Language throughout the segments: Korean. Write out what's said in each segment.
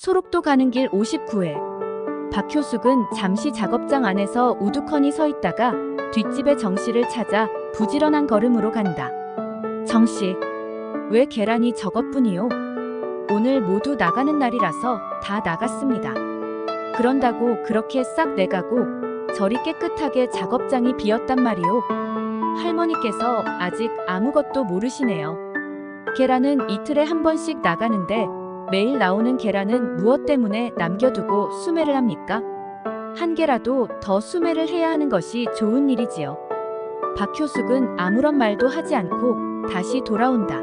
소록도 가는 길 59회. 박효숙은 잠시 작업장 안에서 우두커니 서 있다가 뒷집에 정씨를 찾아 부지런한 걸음으로 간다. 정씨, 왜 계란이 저것뿐이요? 오늘 모두 나가는 날이라서 다 나갔습니다. 그런다고 그렇게 싹 내가고 저리 깨끗하게 작업장이 비었단 말이오. 할머니께서 아직 아무것도 모르시네요. 계란은 이틀에 한 번씩 나가는데 매일 나오는 계란은 무엇 때문에 남겨두고 수매를 합니까? 한 개라도 더 수매를 해야 하는 것이 좋은 일이지요. 박효숙은 아무런 말도 하지 않고 다시 돌아온다.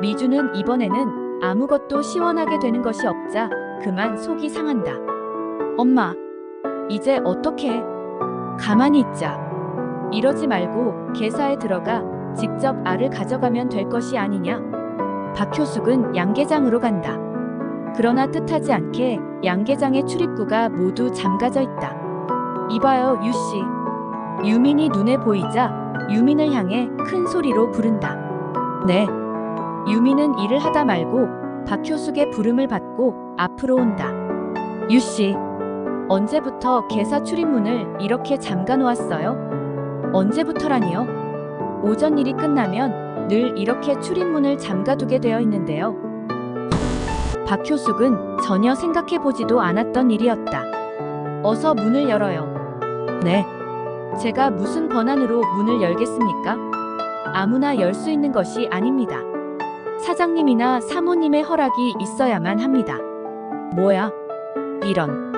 미주는 이번에는 아무것도 시원하게 되는 것이 없자 그만 속이 상한다. 엄마, 이제 어떡해? 가만히 있자. 이러지 말고 개사에 들어가 직접 알을 가져가면 될 것이 아니냐? 박효숙은 양계장으로 간다. 그러나 뜻하지 않게 양계장의 출입구가 모두 잠가져 있다. 이봐요, 유씨. 유민이 눈에 보이자 유민을 향해 큰 소리로 부른다. 네. 유민은 일을 하다 말고 박효숙의 부름을 받고 앞으로 온다. 유씨, 언제부터 개사 출입문을 이렇게 잠가 놓았어요? 언제부터라니요? 오전 일이 끝나면 늘 이렇게 출입문을 잠가두게 되어 있는데요. 박효숙은 전혀 생각해보지도 않았던 일이었다. 어서 문을 열어요. 네. 제가 무슨 권한으로 문을 열겠습니까? 아무나 열 수 있는 것이 아닙니다. 사장님이나 사모님의 허락이 있어야만 합니다. 뭐야? 이런.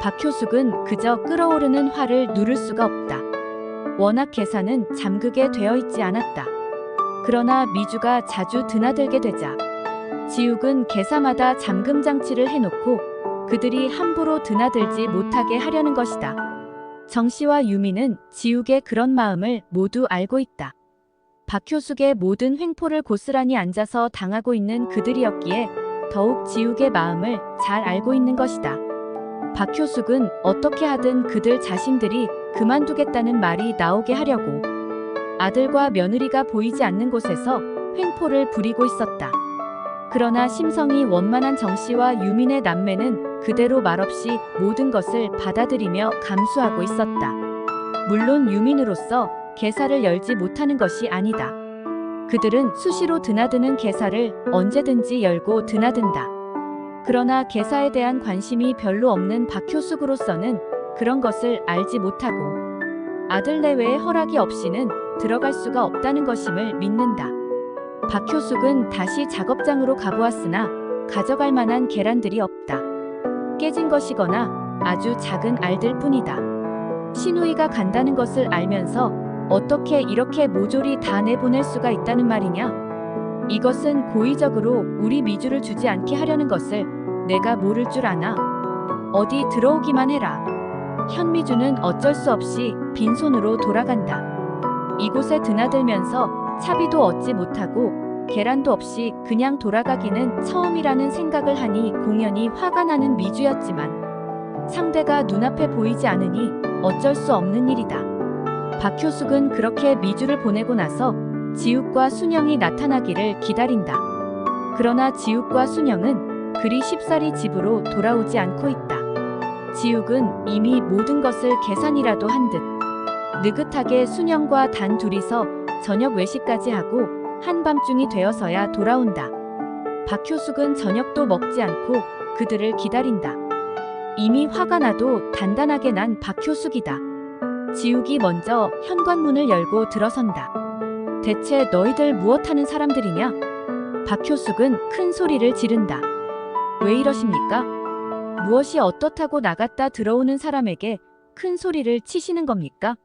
박효숙은 그저 끓어오르는 화를 누를 수가 없다. 워낙 개사는 잠그게 되어 있지 않았다. 그러나 미주가 자주 드나들게 되자 지욱은 개사마다 잠금 장치를 해놓고 그들이 함부로 드나들지 못하게 하려는 것이다. 정씨와 유미는 지욱의 그런 마음을 모두 알고 있다. 박효숙의 모든 횡포를 고스란히 앉아서 당하고 있는 그들이었기에 더욱 지욱의 마음을 잘 알고 있는 것이다. 박효숙은 어떻게 하든 그들 자신들이 그만두겠다는 말이 나오게 하려고 아들과 며느리가 보이지 않는 곳에서 횡포를 부리고 있었다. 그러나 심성이 원만한 정씨와 유민의 남매는 그대로 말없이 모든 것을 받아들이며 감수하고 있었다. 물론 유민으로서 개사를 열지 못하는 것이 아니다. 그들은 수시로 드나드는 개사를 언제든지 열고 드나든다. 그러나 개사에 대한 관심이 별로 없는 박효숙으로서는 그런 것을 알지 못하고 아들 내외의 허락이 없이는 들어갈 수가 없다는 것임을 믿는다. 박효숙은 다시 작업장으로 가보았으나 가져갈 만한 계란들이 없다. 깨진 것이거나 아주 작은 알들 뿐이다. 시누이가 간다는 것을 알면서 어떻게 이렇게 모조리 다 내보낼 수가 있다는 말이냐? 이것은 고의적으로 우리 미주를 주지 않게 하려는 것을 내가 모를 줄 아나? 어디 들어오기만 해라. 현미주는 어쩔 수 없이 빈손으로 돌아간다. 이곳에 드나들면서 차비도 얻지 못하고 계란도 없이 그냥 돌아가기는 처음이라는 생각을 하니 공연히 화가 나는 미주였지만 상대가 눈앞에 보이지 않으니 어쩔 수 없는 일이다. 박효숙은 그렇게 미주를 보내고 나서 지욱과 순영이 나타나기를 기다린다. 그러나 지욱과 순영은 그리 쉽사리 집으로 돌아오지 않고 있다. 지욱은 이미 모든 것을 계산이라도 한 듯 느긋하게 순영과 단 둘이서 저녁 외식까지 하고 한밤중이 되어서야 돌아온다. 박효숙은 저녁도 먹지 않고 그들을 기다린다. 이미 화가 나도 단단하게 난 박효숙이다. 지욱이 먼저 현관문을 열고 들어선다. 대체 너희들 무엇하는 사람들이냐? 박효숙은 큰 소리를 지른다. 왜 이러십니까? 무엇이 어떻다고 나갔다 들어오는 사람에게 큰 소리를 치시는 겁니까?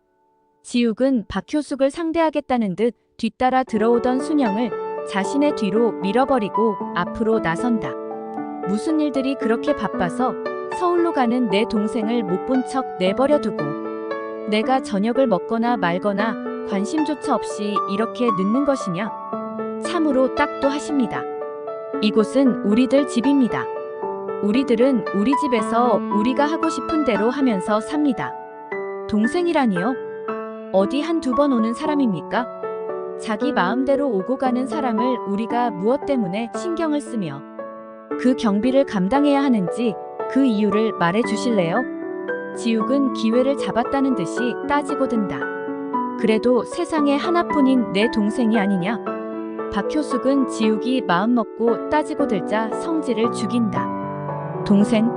지욱은 박효숙을 상대하겠다는 듯 뒤따라 들어오던 순영을 자신의 뒤로 밀어버리고 앞으로 나선다. 무슨 일들이 그렇게 바빠서 서울로 가는 내 동생을 못 본 척 내버려두고 내가 저녁을 먹거나 말거나 관심조차 없이 이렇게 늦는 것이냐? 참으로 딱도 하십니다. 이곳은 우리들 집입니다. 우리들은 우리 집에서 우리가 하고 싶은 대로 하면서 삽니다. 동생이라니요? 어디 한두 번 오는 사람입니까? 자기 마음대로 오고 가는 사람을 우리가 무엇 때문에 신경을 쓰며 그 경비를 감당해야 하는지 그 이유를 말해 주실래요? 지욱은 기회를 잡았다는 듯이 따지고 든다. 그래도 세상에 하나뿐인 내 동생이 아니냐? 박효숙은 지욱이 마음먹고 따지고 들자 성질을 죽인다. 동생?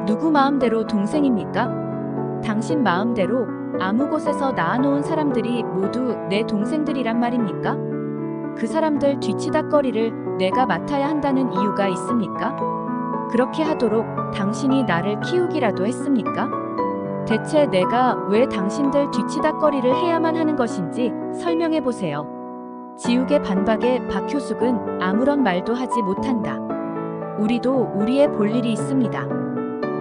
누구 마음대로 동생입니까? 당신 마음대로 아무 곳에서 낳아놓은 사람들이 모두 내 동생들이란 말입니까? 그 사람들 뒤치다꺼리를 내가 맡아야 한다는 이유가 있습니까? 그렇게 하도록 당신이 나를 키우기라도 했습니까? 대체 내가 왜 당신들 뒤치다꺼리를 해야만 하는 것인지 설명해 보세요. 지욱의 반박에 박효숙은 아무런 말도 하지 못한다. 우리도 우리의 볼 일이 있습니다.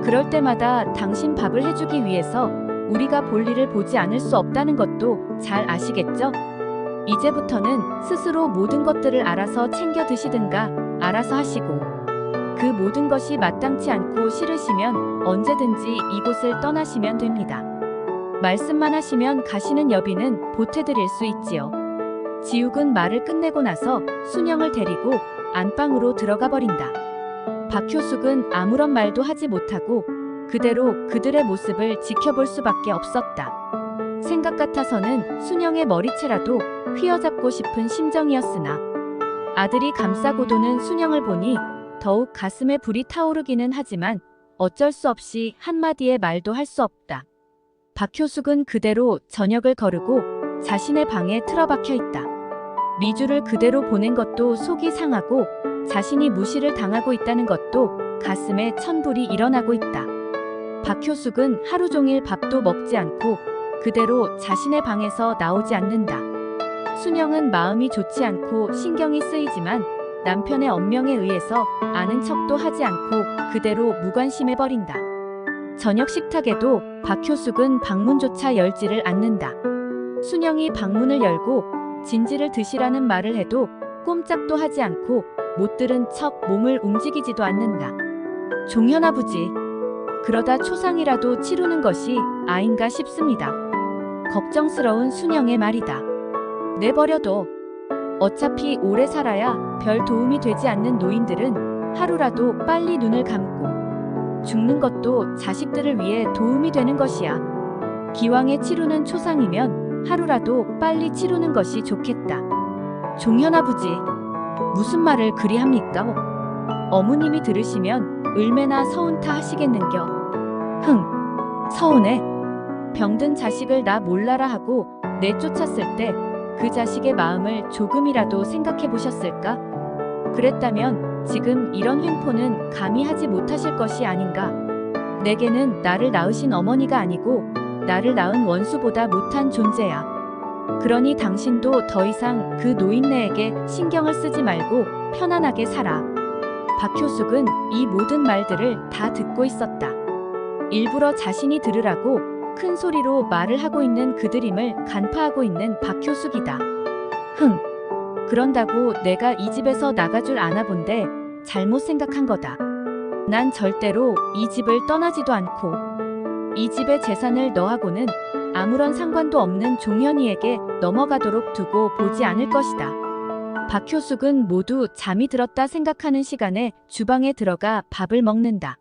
그럴 때마다 당신 밥을 해주기 위해서 우리가 볼 일을 보지 않을 수 없다는 것도 잘 아시겠죠? 이제부터는 스스로 모든 것들을 알아서 챙겨 드시든가 알아서 하시고, 그 모든 것이 마땅치 않고 싫으시면 언제든지 이곳을 떠나시면 됩니다. 말씀만 하시면 가시는 여비는 보태드릴 수 있지요. 지욱은 말을 끝내고 나서 순영을 데리고 안방으로 들어가 버린다. 박효숙은 아무런 말도 하지 못하고 그대로 그들의 모습을 지켜볼 수밖에 없었다. 생각 같아서는 순영의 머리채라도 휘어잡고 싶은 심정이었으나 아들이 감싸고 도는 순영을 보니 더욱 가슴에 불이 타오르기는 하지만 어쩔 수 없이 한마디의 말도 할 수 없다. 박효숙은 그대로 저녁을 거르고 자신의 방에 틀어박혀 있다. 미주를 그대로 보낸 것도 속이 상하고 자신이 무시를 당하고 있다는 것도 가슴에 천불이 일어나고 있다. 박효숙은 하루 종일 밥도 먹지 않고 그대로 자신의 방에서 나오지 않는다. 순영은 마음이 좋지 않고 신경이 쓰이지만 남편의 엄명에 의해서 아는 척도 하지 않고 그대로 무관심해버린다. 저녁 식탁에도 박효숙은 방문조차 열지를 않는다. 순영이 방문을 열고 진지를 드시라는 말을 해도 꼼짝도 하지 않고 못 들은 척 몸을 움직이지도 않는다. 종현아버지, 그러다 초상이라도 치르는 것이 아인가 싶습니다. 걱정스러운 순영의 말이다. 내버려둬. 어차피 오래 살아야 별 도움이 되지 않는 노인들은 하루라도 빨리 눈을 감고 죽는 것도 자식들을 위해 도움이 되는 것이야. 기왕에 치르는 초상이면 하루라도 빨리 치르는 것이 좋겠다. 종현아버지, 무슨 말을 그리 합니까? 어머님이 들으시면 얼마나 서운타 하시겠는겨. 서운해. 병든 자식을 나 몰라라 하고 내쫓았을 때 그 자식의 마음을 조금이라도 생각해 보셨을까? 그랬다면 지금 이런 횡포는 감히 하지 못하실 것이 아닌가. 내게는 나를 낳으신 어머니가 아니고 나를 낳은 원수보다 못한 존재야. 그러니 당신도 더 이상 그 노인네에게 신경을 쓰지 말고 편안하게 살아. 박효숙은 이 모든 말들을 다 듣고 있었다. 일부러 자신이 들으라고 큰 소리로 말을 하고 있는 그들임을 간파하고 있는 박효숙이다. 그런다고 내가 이 집에서 나가줄 아나 본데 잘못 생각한 거다. 난 절대로 이 집을 떠나지도 않고 이 집의 재산을 너하고는 아무런 상관도 없는 종현이에게 넘어가도록 두고 보지 않을 것이다. 박효숙은 모두 잠이 들었다 생각하는 시간에 주방에 들어가 밥을 먹는다.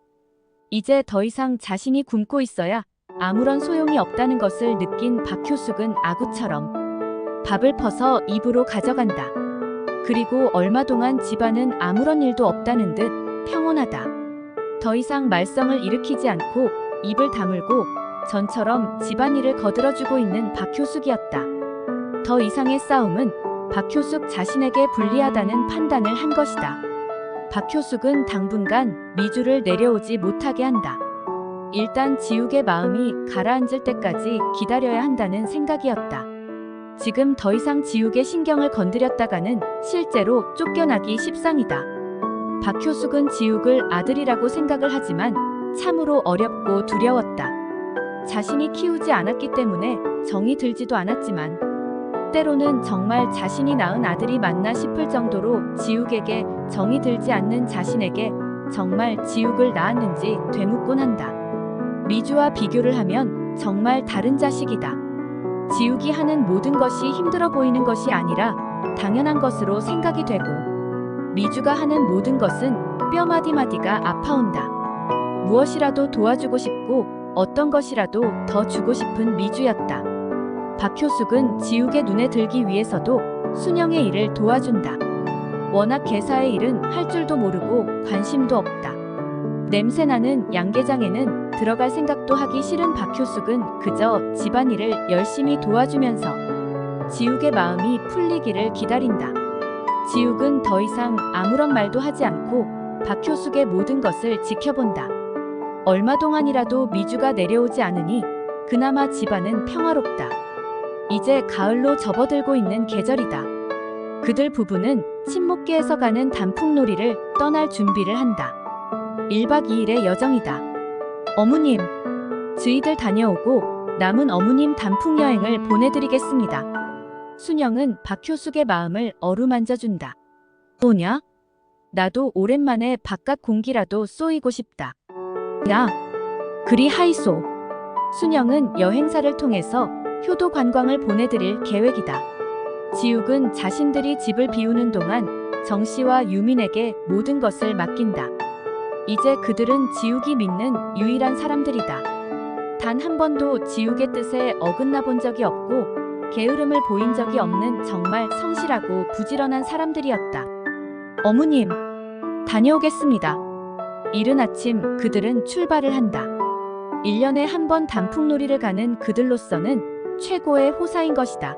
이제 더 이상 자신이 굶고 있어야 아무런 소용이 없다는 것을 느낀 박효숙은 아구처럼 밥을 퍼서 입으로 가져간다. 그리고 얼마 동안 집안은 아무런 일도 없다는 듯 평온하다. 더 이상 말썽을 일으키지 않고 입을 다물고 전처럼 집안일을 거들어주고 있는 박효숙이었다. 더 이상의 싸움은 박효숙 자신에게 불리하다는 판단을 한 것이다. 박효숙은 당분간 미주를 내려오지 못하게 한다. 일단 지욱의 마음이 가라앉을 때까지 기다려야 한다는 생각이었다. 지금 더 이상 지욱의 신경을 건드렸다가는 실제로 쫓겨나기 십상이다. 박효숙은 지욱을 아들이라고 생각을 하지만 참으로 어렵고 두려웠다. 자신이 키우지 않았기 때문에 정이 들지도 않았지만 때로는 정말 자신이 낳은 아들이 맞나 싶을 정도로 지욱에게 정이 들지 않는 자신에게 정말 지욱을 낳았는지 되묻곤 한다. 미주와 비교를 하면 정말 다른 자식이다. 지욱이 하는 모든 것이 힘들어 보이는 것이 아니라 당연한 것으로 생각이 되고 미주가 하는 모든 것은 뼈 마디마디가 아파온다. 무엇이라도 도와주고 싶고 어떤 것이라도 더 주고 싶은 미주였다. 박효숙은 지욱의 눈에 들기 위해서도 순영의 일을 도와준다. 워낙 개사의 일은 할 줄도 모르고 관심도 없다. 냄새나는 양계장에는 들어갈 생각도 하기 싫은 박효숙은 그저 집안일을 열심히 도와주면서 지욱의 마음이 풀리기를 기다린다. 지욱은 더 이상 아무런 말도 하지 않고 박효숙의 모든 것을 지켜본다. 얼마 동안이라도 미주가 내려오지 않으니 그나마 집안은 평화롭다. 이제 가을로 접어들고 있는 계절이다. 그들 부부는 친목계에서 가는 단풍놀이를 떠날 준비를 한다. 1박 2일의 여정이다. 어머님, 저희들 다녀오고 남은 어머님 단풍여행을 보내드리겠습니다. 순영은 박효숙의 마음을 어루만져준다. 뭐냐? 나도 오랜만에 바깥 공기라도 쏘이고 싶다. 야, 그리 하이소. 순영은 여행사를 통해서 효도 관광을 보내드릴 계획이다. 지욱은 자신들이 집을 비우는 동안 정씨와 유민에게 모든 것을 맡긴다. 이제 그들은 지욱이 믿는 유일한 사람들이다. 단 한 번도 지욱의 뜻에 어긋나 본 적이 없고 게으름을 보인 적이 없는 정말 성실하고 부지런한 사람들이었다. 어머님, 다녀오겠습니다. 이른 아침 그들은 출발을 한다. 1년에 한 번 단풍놀이를 가는 그들로서는 최고의 호사인 것이다.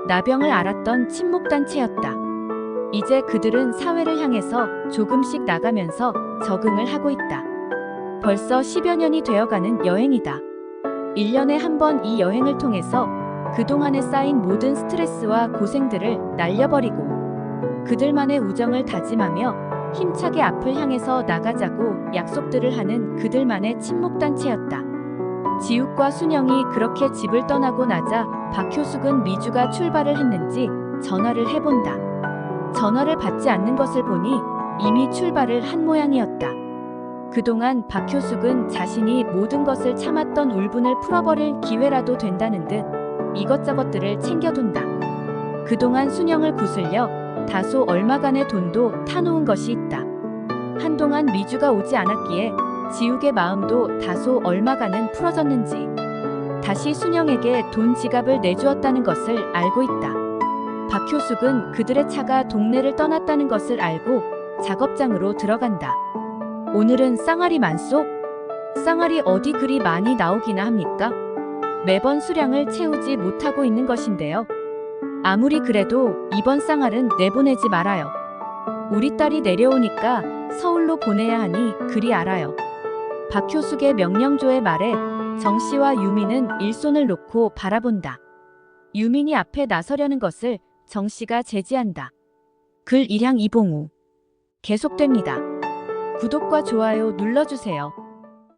나병을 앓았던 친목단체였다. 이제 그들은 사회를 향해서 조금씩 나가면서 적응을 하고 있다. 벌써 10여 년이 되어가는 여행이다. 1년에 한 번 이 여행을 통해서 그동안에 쌓인 모든 스트레스와 고생들을 날려버리고 그들만의 우정을 다짐하며 힘차게 앞을 향해서 나가자고 약속들을 하는 그들만의 친목단체였다. 지욱과 순영이 그렇게 집을 떠나고 나자 박효숙은 미주가 출발을 했는지 전화를 해본다. 전화를 받지 않는 것을 보니 이미 출발을 한 모양이었다. 그동안 박효숙은 자신이 모든 것을 참았던 울분을 풀어버릴 기회라도 된다는 듯 이것저것들을 챙겨둔다. 그동안 순영을 구슬려 다소 얼마간의 돈도 타놓은 것이 있다. 한동안 미주가 오지 않았기에 지욱의 마음도 다소 얼마간은 풀어졌는지 다시 순영에게 돈 지갑을 내주었다는 것을 알고 있다. 박효숙은 그들의 차가 동네를 떠났다는 것을 알고 작업장으로 들어간다. 오늘은 쌍알이 많소? 쌍알이 어디 그리 많이 나오기나 합니까? 매번 수량을 채우지 못하고 있는 것인데요. 아무리 그래도 이번 쌍알은 내보내지 말아요. 우리 딸이 내려오니까 서울로 보내야 하니 그리 알아요. 박효숙의 명령조의 말에 정씨와 유민은 일손을 놓고 바라본다. 유민이 앞에 나서려는 것을 정씨가 제지한다. 글 일향 이봉우 계속됩니다. 구독과 좋아요 눌러주세요.